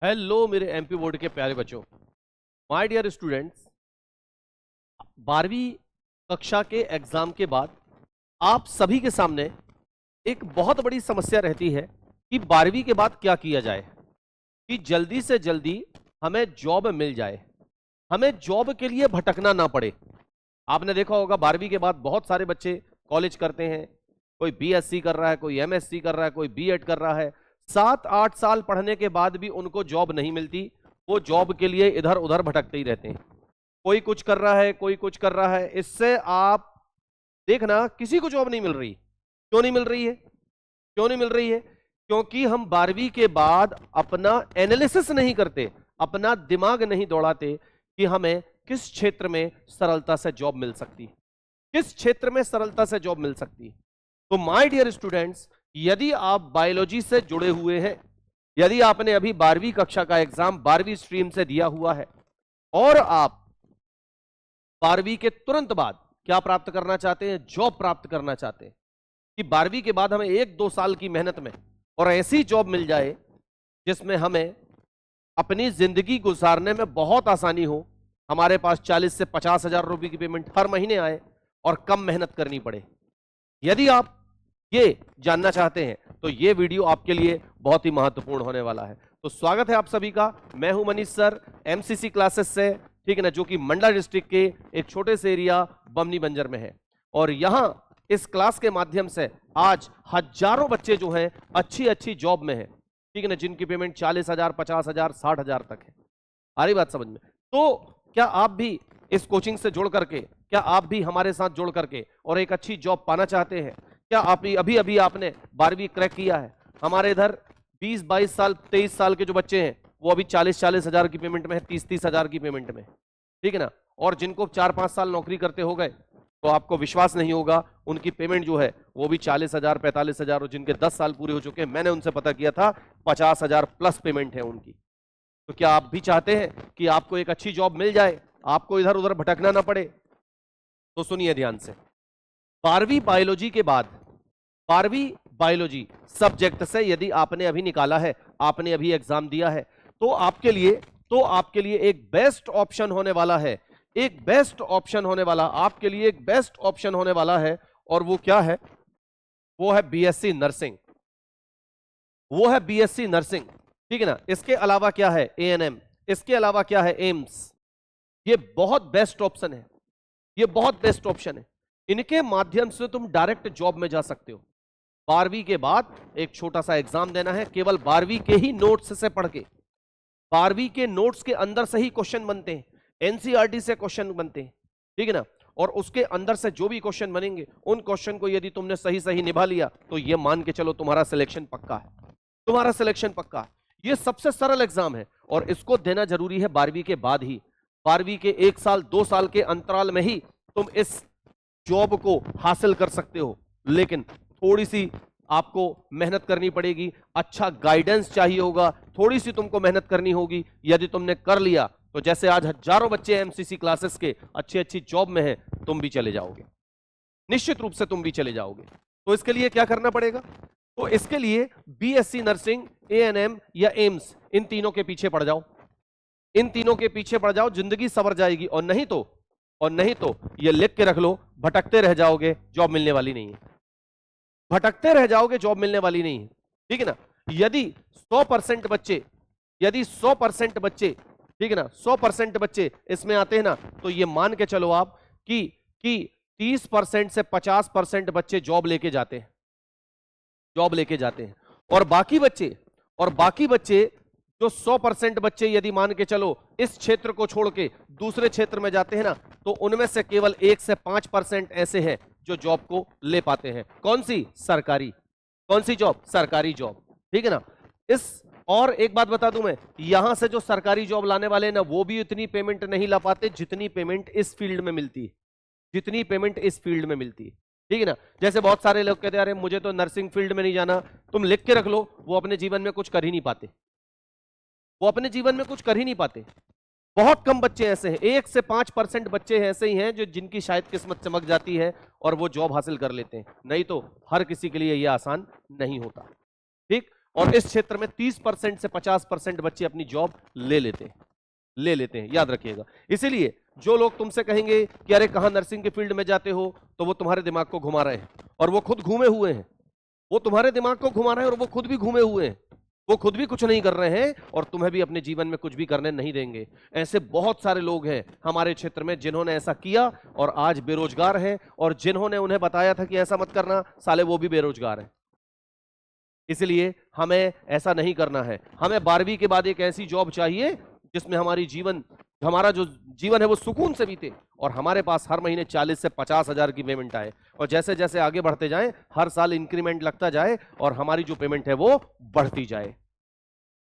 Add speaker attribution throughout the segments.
Speaker 1: Hello मेरे MP board के प्यारे बच्चों, माय डियर स्टूडेंट्स। 12वीं कक्षा के एग्जाम के बाद आप सभी के सामने एक बहुत बड़ी समस्या रहती है कि 12वीं के बाद क्या किया जाए कि जल्दी से जल्दी हमें जॉब मिल जाए, हमें जॉब के लिए भटकना ना पड़े। आपने देखा होगा 12वीं के बाद बहुत सारे बच्चे कॉलेज करते हैं, कोई बीएससी कर रहा है, कोई एमएससी कर रहा है, कोई बीएड कर रहा है। 7-8 साल पढ़ने के बाद भी उनको जॉब नहीं मिलती, वो जॉब के लिए इधर उधर भटकते ही रहते हैं। कोई कुछ कर रहा है, कोई कुछ कर रहा है। इससे आप देखना किसी को जॉब नहीं मिल रही। क्यों नहीं मिल रही है? क्यों नहीं मिल रही है? क्योंकि हम 12वीं के बाद अपना एनालिसिस नहीं करते, अपना दिमाग नहीं दौड़ाते कि हमें किस क्षेत्र में सरलता से जॉब मिल सकती, किस क्षेत्र में सरलता से जॉब मिल सकती। तो माय डियर स्टूडेंट्स, यदि आप बायोलॉजी से जुड़े हुए हैं, यदि आपने अभी 12वीं कक्षा का एग्जाम 12वीं स्ट्रीम से दिया हुआ है और आप 12वीं के तुरंत बाद क्या प्राप्त करना चाहते हैं? जॉब प्राप्त करना चाहते हैं कि 12वीं के बाद हमें 1-2 साल की मेहनत में और ऐसी जॉब मिल जाए जिसमें हमें अपनी जिंदगी गुजारने में बहुत आसानी हो, हमारे पास 40 से 50 हजार रुपए की पेमेंट हर महीने आए और कम मेहनत करनी पड़े। यदि आप ये जानना चाहते हैं तो ये वीडियो आपके लिए बहुत ही महत्वपूर्ण होने वाला है। तो स्वागत है आप सभी का। मैं हूं मनीष सर, एमसीसी क्लासेस से, ठीक है ना, जो कि मंडला डिस्ट्रिक्ट के एक छोटे से एरिया बमनी बंजर में है। और यहां इस क्लास के माध्यम से आज हजारों बच्चे जो हैं अच्छी अच्छी जॉब में हैं, ठीक है ना, जिनकी पेमेंट 40 हजार, 50 हजार, 60 हजार तक है। आ रही बात समझ में? तो क्या आप भी इस कोचिंग से जुड़ करके, क्या आप भी हमारे साथ जुड़ करके और एक अच्छी जॉब पाना चाहते हैं? क्या आप अभी अभी आपने 12वीं क्रैक किया है? हमारे इधर 20-22 साल, 23 साल के जो बच्चे हैं वो अभी 40-40 हजार की पेमेंट में है, 30-30 हजार की पेमेंट में, ठीक है ना। और जिनको 4-5 साल नौकरी करते हो गए तो आपको विश्वास नहीं होगा, उनकी पेमेंट जो है वो भी 40 हजार, 45 हजार, और जिनके 10 साल पूरे हो चुके हैं, मैंने उनसे पता किया था 50 हजार प्लस पेमेंट है उनकी। तो क्या आप भी चाहते हैं कि आपको एक अच्छी जॉब मिल जाए, आपको इधर उधर भटकना ना पड़े? तो सुनिए ध्यान से। 12वीं बायोलॉजी के बाद, 12वीं बायोलॉजी सब्जेक्ट से यदि आपने अभी निकाला है, आपने अभी एग्जाम दिया है, तो आपके लिए एक बेस्ट ऑप्शन होने वाला है, एक बेस्ट ऑप्शन होने वाला, आपके लिए एक बेस्ट ऑप्शन होने वाला है। और वो क्या है? वो है बीएससी नर्सिंग, वो है बीएससी नर्सिंग, ठीक है ना। इसके अलावा क्या है? एएनएम, इसके अलावा क्या है? एम्स। ये बहुत बेस्ट ऑप्शन है, ये बहुत बेस्ट ऑप्शन है। इनके माध्यम से तुम डायरेक्ट जॉब में जा सकते हो। 12वीं के बाद एक छोटा सा एग्जाम देना है, केवल 12वीं के ही नोट्स से पढ़ के, 12वीं के नोट्स के अंदर से ही क्वेश्चन बनते हैं, एनसीईआरटी से क्वेश्चन बनते हैं, ठीक है ना। और उसके अंदर से जो भी क्वेश्चन बनेंगे, उन क्वेश्चन को यदि तुमने सही सही निभा लिया तो ये मान के चलो तुम्हारा सिलेक्शन पक्का है, तुम्हारा सिलेक्शन पक्का है। ये सबसे सरल एग्जाम है और इसको देना जरूरी है 12वीं के बाद ही। 12वीं के 1 साल 2 साल के अंतराल में ही तुम इस जॉब को हासिल कर सकते हो, लेकिन थोड़ी सी आपको मेहनत करनी पड़ेगी, अच्छा गाइडेंस चाहिए होगा, थोड़ी सी तुमको मेहनत करनी होगी। यदि तुमने कर लिया तो जैसे आज हजारों बच्चे एमसीसी क्लासेस के अच्छी अच्छी जॉब में हैं, तुम भी चले जाओगे, निश्चित रूप से तुम भी चले जाओगे। तो इसके लिए क्या करना पड़ेगा? तो इसके लिए बीएससी नर्सिंग, एएनएम या एम्स, इन तीनों के पीछे पड़ जाओ, इन तीनों के पीछे पड़ जाओ, जिंदगी संवर जाएगी। और नहीं तो ये लिख के रख लो, भटकते रह जाओगे, जॉब मिलने वाली नहीं है, भटकते रह जाओगे, जॉब मिलने वाली नहीं है, ठीक है ना। यदि 100% बच्चे, यदि 100% बच्चे, ठीक है ना, 100% बच्चे इसमें आते हैं ना, तो ये मान के चलो आप कि 30% से 50% बच्चे जॉब लेके जाते हैं, जॉब लेके जाते हैं। और बाकी बच्चे जो 100% बच्चे यदि मान के चलो इस क्षेत्र को छोड़ के दूसरे क्षेत्र में जाते हैं ना, तो उनमें से केवल 1 से 5% ऐसे हैं जो जॉब को ले पाते हैं। कौन सी? सरकारी। कौन सी जॉब? सरकारी जॉब, ठीक है ना। और एक बात बता दूं मैं, यहां से जो सरकारी जॉब लाने वाले हैं ना, वो भी इतनी पेमेंट नहीं ला पाते जितनी पेमेंट इस फील्ड में मिलती है, जितनी पेमेंट इस फील्ड में मिलती है, ठीक है ना। जैसे बहुत सारे लोग कहते हैं अरे मुझे तो नर्सिंग फील्ड में नहीं जाना, तुम लिख के रख लो, वो अपने जीवन में कुछ कर ही नहीं पाते, वो अपने जीवन में कुछ कर ही नहीं पाते। बहुत कम बच्चे ऐसे हैं, 1 से 5% बच्चे ऐसे ही हैं जो जिनकी शायद किस्मत चमक जाती है और वो जॉब हासिल कर लेते हैं, नहीं तो हर किसी के लिए ये आसान नहीं होता, ठीक। और इस क्षेत्र में 30% से 50% बच्चे अपनी जॉब ले लेते हैं, याद रखिएगा। इसीलिए जो लोग तुमसे कहेंगे कि अरे कहां नर्सिंग के फील्ड में जाते हो, तो वो तुम्हारे दिमाग को घुमा रहे हैं, और वो खुद घूमे हुए हैं। वो तुम्हारे दिमाग को घुमा रहे हैं और वो खुद भी घूमे हुए हैं। वो खुद भी कुछ नहीं कर रहे हैं और तुम्हें भी अपने जीवन में कुछ भी करने नहीं देंगे। ऐसे बहुत सारे लोग हैं हमारे क्षेत्र में जिन्होंने ऐसा किया और आज बेरोजगार हैं, और जिन्होंने उन्हें बताया था कि ऐसा मत करना, साले वो भी बेरोजगार हैं। इसलिए हमें ऐसा नहीं करना है। हमें 12वीं के बाद एक ऐसी जॉब चाहिए जिसमें हमारा जो जीवन है वो सुकून से बीते, और हमारे पास हर महीने 40 से 50 हजार की पेमेंट आए, और जैसे जैसे आगे बढ़ते जाएं हर साल इंक्रीमेंट लगता जाए और हमारी जो पेमेंट है वो बढ़ती जाए।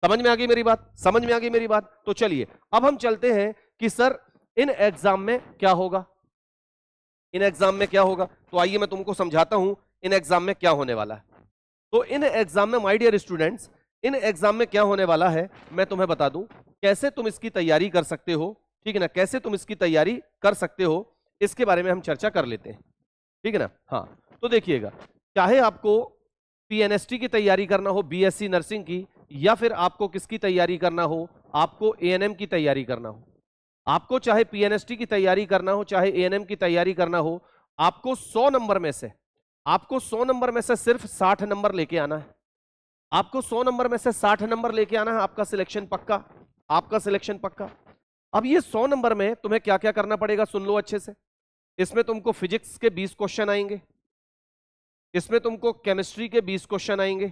Speaker 1: समझ में आ गई मेरी बात? समझ में आ गई मेरी बात? तो चलिए अब हम चलते हैं कि सर इन एग्जाम में क्या होगा। इन एग्जाम में क्या होगा, तो आइए मैं तुमको समझाता हूं इन एग्जाम में क्या होने वाला है। तो इन एग्जाम में माय डियर स्टूडेंट्स, इन एग्जाम में क्या होने वाला है मैं तुम्हें बता दूं, कैसे तुम इसकी तैयारी कर सकते हो, ठीक है ना, कैसे तुम इसकी तैयारी कर सकते हो, इसके बारे में हम चर्चा कर लेते हैं, ठीक है ना। हाँ, तो देखिएगा, चाहे आपको पीएनएसटी की तैयारी करना हो, बीएससी नर्सिंग की, या फिर आपको किसकी तैयारी करना हो, आपको एएनएम की तैयारी करना हो, आपको चाहे पीएनएसटी की तैयारी करना हो, चाहे एएनएम की तैयारी करना हो, आपको 100 नंबर में से सिर्फ 60 नंबर लेके आना है। आपको 100 नंबर में से 60 नंबर लेके आना है, आपका सिलेक्शन पक्का, आपका सिलेक्शन पक्का। अब ये 100 नंबर में तुम्हें क्या क्या करना पड़ेगा, सुन लो अच्छे से। इसमें तुमको फिजिक्स के 20 क्वेश्चन आएंगे, इसमें तुमको केमिस्ट्री के 20 क्वेश्चन आएंगे,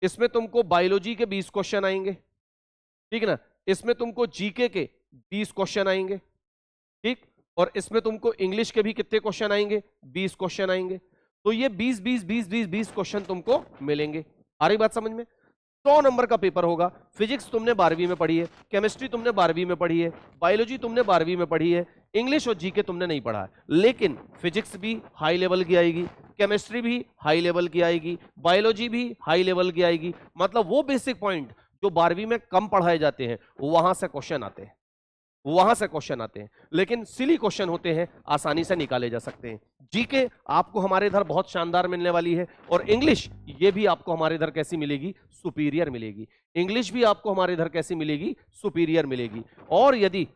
Speaker 1: इसमें तुमको बायोलॉजी के 20 क्वेश्चन आएंगे, ठीक है ना, इसमें तुमको जीके के 20 क्वेश्चन आएंगे, ठीक, और इसमें तुमको इंग्लिश के भी कितने क्वेश्चन आएंगे, 20 क्वेश्चन आएंगे। तो ये 20 क्वेश्चन तुमको मिलेंगे। आ रही बात समझ में? 100 नंबर का पेपर होगा। फिजिक्स तुमने 12वीं में पढ़ी है, केमिस्ट्री तुमने 12वीं में पढ़ी है, बायोलॉजी तुमने 12वीं में पढ़ी है, इंग्लिश और जीके तुमने नहीं पढ़ा है, लेकिन फिजिक्स भी हाई लेवल की आएगी, केमिस्ट्री भी हाई लेवल की आएगी, बायोलॉजी भी हाई लेवल की आएगी। मतलब वो बेसिक पॉइंट जो 12वीं में कम पढ़ाए जाते हैं वहां से क्वेश्चन आते हैं, वहां से क्वेश्चन आते हैं, लेकिन सिली क्वेश्चन होते हैं, आसानी से निकाले जा सकते हैं। जीके आपको हमारे इधर बहुत शानदार मिलने वाली है, और इंग्लिश ये भी आपको हमारे इधर कैसी मिलेगी, सुपीरियर मिलेगी। इंग्लिश भी आपको हमारे इधर कैसी मिलेगी, सुपीरियर मिलेगी। और यदि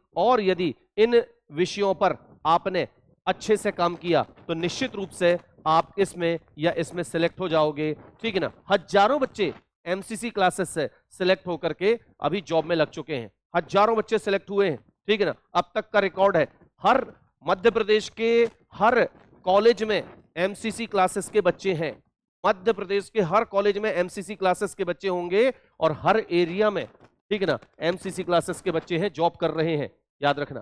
Speaker 1: इन विषयों पर आपने अच्छे से काम किया तो निश्चित रूप से आप इसमें या इसमें सिलेक्ट हो जाओगे, ठीक है ना। हजारों बच्चे एमसीसी क्लासेस से सिलेक्ट होकर के अभी जॉब में लग चुके हैं, हजारों बच्चे सिलेक्ट हुए हैं, ठीक है ना। अब तक का रिकॉर्ड है, हर मध्य प्रदेश के हर कॉलेज में एमसीसी क्लासेस के बच्चे हैं, मध्य प्रदेश के हर कॉलेज में एमसीसी क्लासेस के बच्चे होंगे, और हर एरिया में, ठीक है ना, एमसीसी क्लासेस के बच्चे हैं, जॉब कर रहे हैं, याद रखना,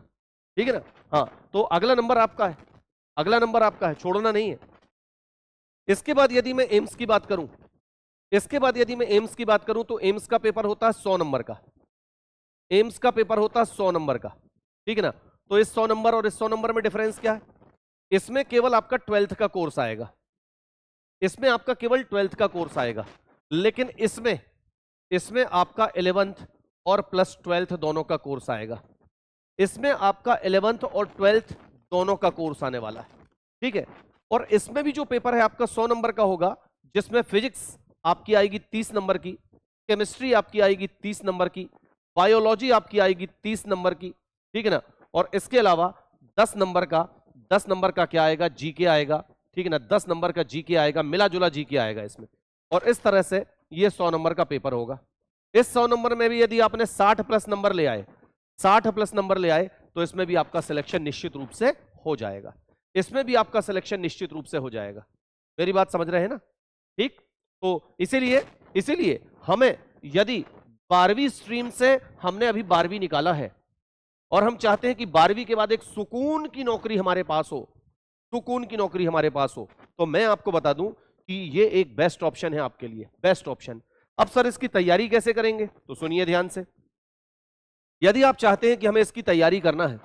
Speaker 1: ठीक है ना। हाँ, तो अगला नंबर आपका है, अगला नंबर आपका है, छोड़ना नहीं है। इसके बाद यदि मैं एम्स की बात करूं, तो एम्स का पेपर होता है 100 नंबर का, एम्स का पेपर होता है 100 नंबर का, ठीक है ना। तो इस 100 नंबर और इस 100 नंबर में डिफरेंस क्या है? इसमें केवल आपका 12th का कोर्स आएगा, इसमें आपका केवल 12th का कोर्स आएगा, लेकिन इसमें आपका 11th और प्लस 12th दोनों का कोर्स आएगा। इसमें आपका 11th और 12th दोनों का कोर्स आने वाला है, ठीक है। और इसमें भी जो पेपर है आपका 100 नंबर का होगा, जिसमें फिजिक्स आपकी आएगी 30 नंबर की, केमिस्ट्री आपकी आएगी 30 नंबर की, बायोलॉजी आपकी आएगी 30 नंबर की, ठीक है ना। और इसके अलावा 10 नंबर का क्या आएगा, जीके आएगा, ठीक है ना, 10 नंबर का जीके आएगा, मिला जुला जीके आएगा इसमें। और इस तरह से ये 100 नंबर का पेपर होगा। इस 100 नंबर में भी यदि आपने 60 प्लस नंबर ले आए, 60 प्लस नंबर ले आए, तो इसमें भी आपका सिलेक्शन निश्चित रूप से हो जाएगा, इसमें भी आपका सिलेक्शन निश्चित रूप से हो जाएगा। मेरी बात समझ रहे हैं ना? ठीक। तो इसीलिए हमें यदि 12वीं स्ट्रीम से हमने अभी 12वीं निकाला है और हम चाहते हैं कि 12वीं के बाद एक सुकून की नौकरी हमारे पास हो, सुकून की नौकरी हमारे पास हो, तो मैं आपको बता दूं कि ये एक बेस्ट ऑप्शन है आपके लिए, बेस्ट ऑप्शन। अब सर इसकी तैयारी कैसे करेंगे? तो सुनिए ध्यान से। यदि आप चाहते हैं कि हमें इसकी तैयारी करना है,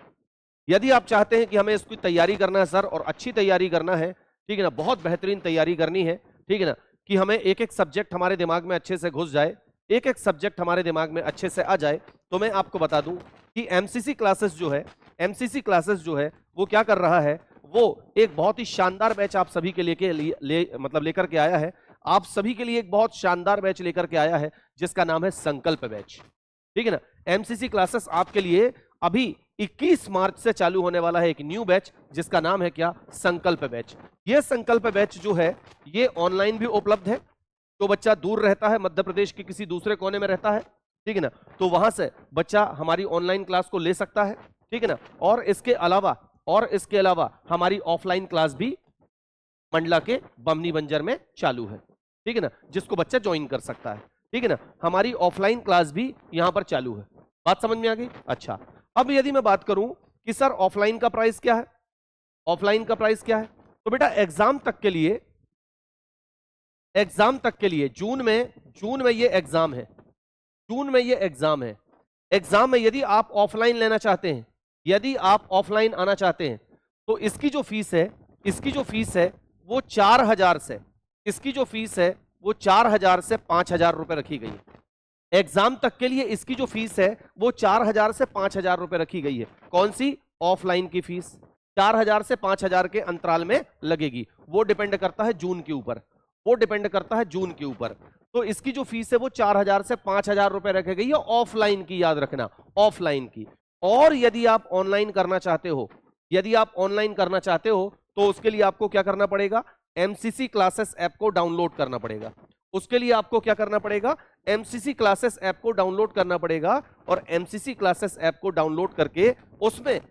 Speaker 1: यदि आप चाहते हैं कि हमें इसकी तैयारी करना है सर, और अच्छी तैयारी करना है, ठीक है ना, बहुत बेहतरीन तैयारी करनी है, ठीक है ना, कि हमें एक एक सब्जेक्ट हमारे दिमाग में अच्छे से घुस जाए, एक एक सब्जेक्ट हमारे दिमाग में अच्छे से आ जाए, तो मैं आपको बता दूं कि एमसीसी क्लासेस जो है वो क्या कर रहा है, वो एक बहुत ही शानदार बैच आप सभी के लेकर के आया है। आप सभी के लिए एक बहुत शानदार बैच लेकर के आया है जिसका नाम है संकल्प बैच। ठीक है ना, एमसीसी क्लासेस आपके लिए अभी 21 मार्च से चालू होने वाला है एक न्यू बैच जिसका नाम है क्या, संकल्प बैच। ये संकल्प बैच जो है ये ऑनलाइन भी उपलब्ध है। तो बच्चा दूर रहता है, मध्य प्रदेश के किसी दूसरे कोने में रहता है, ठीक है ना, तो वहां से बच्चा हमारी ऑनलाइन क्लास को ले सकता है। ठीक है ना, और इसके अलावा हमारी ऑफलाइन क्लास भी मंडला के बमनी बंजर में चालू है। ठीक है ना, जिसको बच्चा ज्वाइन कर सकता है। ठीक है ना, हमारी ऑफलाइन क्लास भी यहां पर चालू है। बात समझ में आ गई? अच्छा, अब यदि मैं बात करूं कि सर ऑफलाइन का प्राइस क्या है, ऑफलाइन का प्राइस क्या है, तो बेटा एग्जाम तक के लिए जून में ये एग्जाम है, जून में ये एग्जाम है। एग्जाम में यदि आप ऑफलाइन लेना चाहते हैं, यदि आप ऑफलाइन आना चाहते हैं, तो इसकी जो फीस है वो 4000 से, इसकी जो फीस है वो 4000 से 5000 रुपए रखी गई है। एग्जाम तक के लिए इसकी जो फीस है वो 4000 से 5000 रुपए रखी गई है। कौन सी? ऑफलाइन की फीस 4000 से 5000 के अंतराल में लगेगी। वो डिपेंड करता है जून के ऊपर, वो डिपेंड करता है जून के ऊपर। तो इसकी जो फीस है वो 4000 से 5000 रुपए रखी गई है ऑफलाइन की, याद रखना, ऑफलाइन की। और यदि आप ऑनलाइन करना चाहते हो, तो उसके लिए आपको क्या करना पड़ेगा, एमसीसी क्लासेस ऐप को डाउनलोड करना पड़ेगा। उसके लिए आपको क्या करना पड़ेगा, एमसीसी क्लासेस ऐप को डाउनलोड करना पड़ेगा। और एमसीसी क्लासेस ऐप को डाउनलोड करके उसमें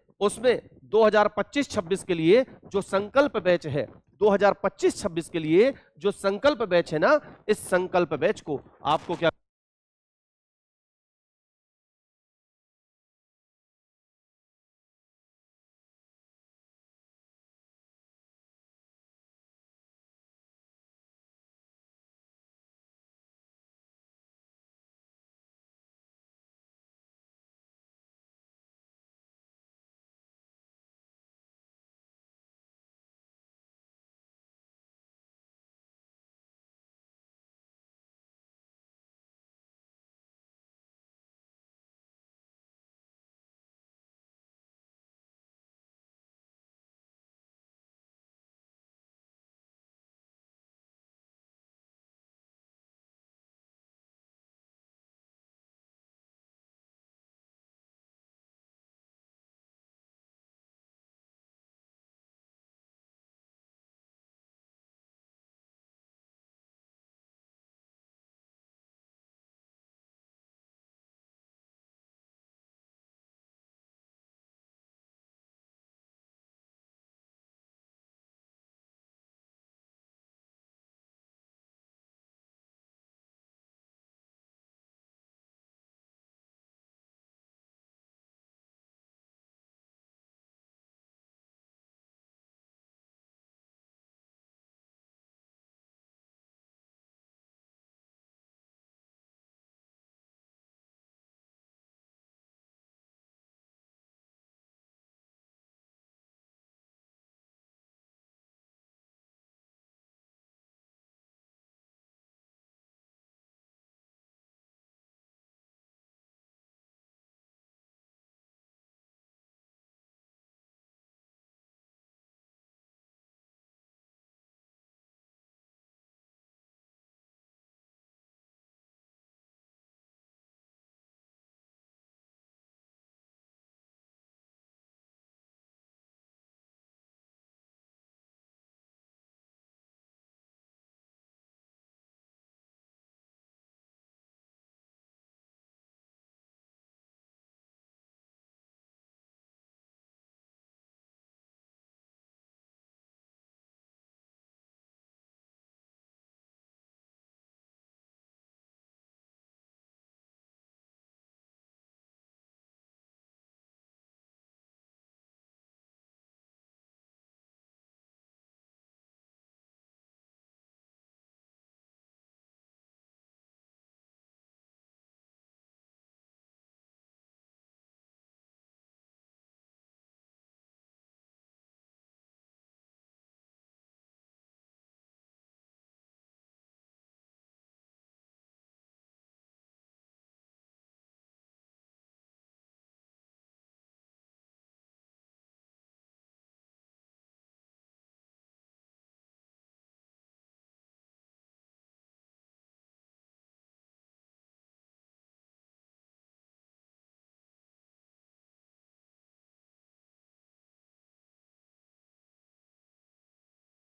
Speaker 1: 2025-26 के लिए जो संकल्प बैच है, 2025-26 के लिए जो संकल्प बैच है ना, इस संकल्प बैच को आपको क्या